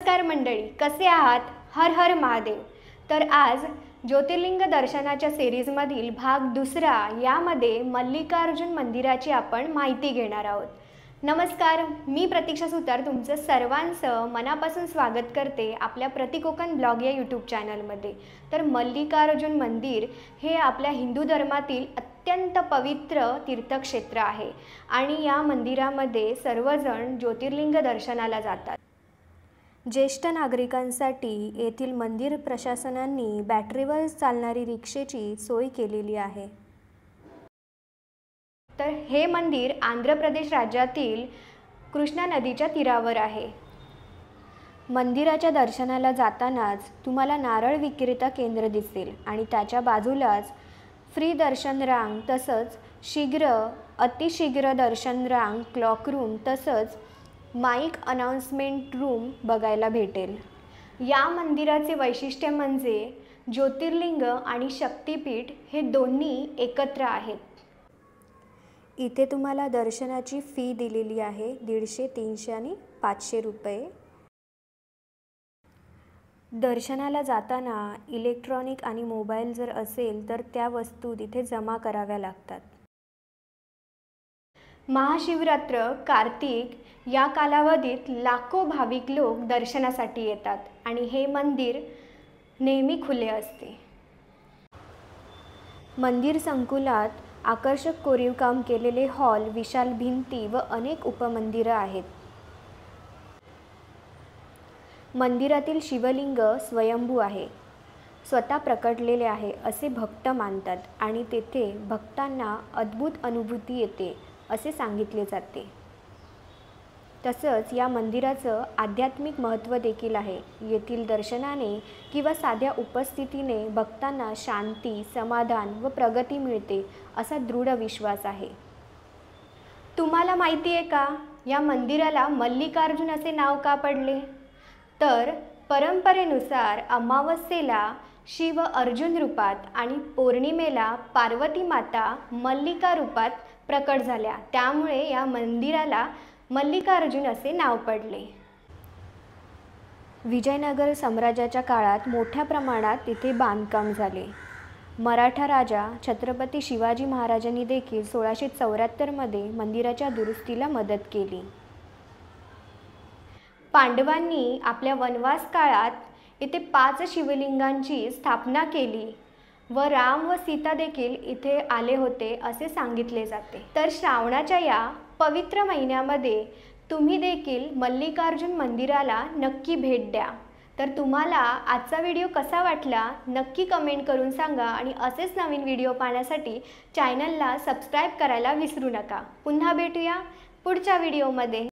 नमस्कार मंडळी, कसे आहात? हर हर महादेव। तर आज ज्योतिर्लिंग दर्शनाच्या सिरीजमधील भाग दुसरा यामध्ये मल्लिकार्जुन मंदिराची आपण माहिती घेणार आहोत। नमस्कार, मी प्रतीक्षा सुतार तुमचं सर्वांचं मनापासून स्वागत करते आपल्या प्रतिकोकण ब्लॉग या यूट्यूब चॅनलमध्ये। तर मल्लिकार्जुन मंदिर हे आपल्या हिंदू धर्मातील अत्यंत पवित्र तीर्थक्षेत्र आहे आणि या मंदिरामध्ये सर्वजण ज्योतिर्लिंग दर्शनाला जातात। ज्येष्ठ नागरिकांसाठी येथील मंदिर प्रशासनाने बॅटरीवर चालणारी रिक्षेची सोय केलेली आहे। तर हे मंदिर आंध्र प्रदेश राज्यातील कृष्णा नदीच्या तीरावर आहे। मंदिराच्या दर्शनाला जातानाच तुम्हाला नारळ विक्रेता केंद्र दिसेल आणि त्याच्या बाजूलाच फ्री दर्शन रांग तसंच अतिशीघ्र दर्शन रांग, क्लॉक रूम तसंच माईक अनाउन्समेंट रूम बघायला भेटेल। या मंदिराचे वैशिष्ट्य म्हणजे ज्योतिर्लिंग आणि शक्तिपीठ हे दोन्ही एकत्र आहेत। इथे तुम्हाला दर्शनाची फी दिलेली आहे 150, 300 आणि 500 रुपये। दर्शनाला जाताना इलेक्ट्रॉनिक आणि मोबाईल जर असेल तर त्या वस्तू तिथे जमा कराव्या लागतात। महाशिवरात्र, कार्तिक या कालावधीत लाखो भाविक लोक दर्शनासाठी येतात आणि हे मंदिर नेहमी खुले असते। मंदिर संकुलात आकर्षक कोरीव काम केलेले हॉल, विशाल भिंती व अनेक उपमंदिरं आहेत। मंदिरातील शिवलिंग स्वयंभू आहे, स्वतः प्रकटलेले आहे असे भक्त मानतात आणि तेथे भक्तांना अद्भुत अनुभूती येते असे सांगितले जाते। तसंच या मंदिराचं आध्यात्मिक महत्त्व देखील आहे। येथील दर्शनाने किंवा साध्या उपस्थितीने भक्तांना शांती, समाधान व प्रगती मिळते असा दृढ विश्वास आहे। तुम्हाला माहिती आहे का या मंदिराला मल्लिकार्जुन असे नाव का पडले? तर परंपरेनुसार अमावस्येला शिव अर्जुन रूपात आणि पौर्णिमेला पार्वती माता मल्लिका रूपात प्रकट झाल्या, त्यामुळे या मंदिराला मल्लिकार्जुन असे नाव पडले। विजयनगर साम्राज्याच्या काळात मोठ्या प्रमाणात तिथे बांधकाम झाले। मराठा राजा छत्रपती शिवाजी महाराजांनी देखील 1674 मध्ये मंदिराच्या दुरुस्तीला मदत केली। पांडवांनी आपल्या वनवास काळात इथे 5 शिवलिंगांची स्थापना केली व राम व सीता देखील इथे आले होते असे सांगितले जाते। तर श्रावणाच्या या पवित्र महिन्यामध्ये तुम्ही देखील मल्लिकार्जुन मंदिराला नक्की भेट द्या। तर तुम्हाला आजचा व्हिडिओ कसा वाटला नक्की कमेंट करून सांगा आणि असेच नवीन व्हिडिओ पाहण्यासाठी चॅनलला सबस्क्राईब करायला विसरू नका। पुन्हा भेटूया पुढच्या व्हिडिओमध्ये।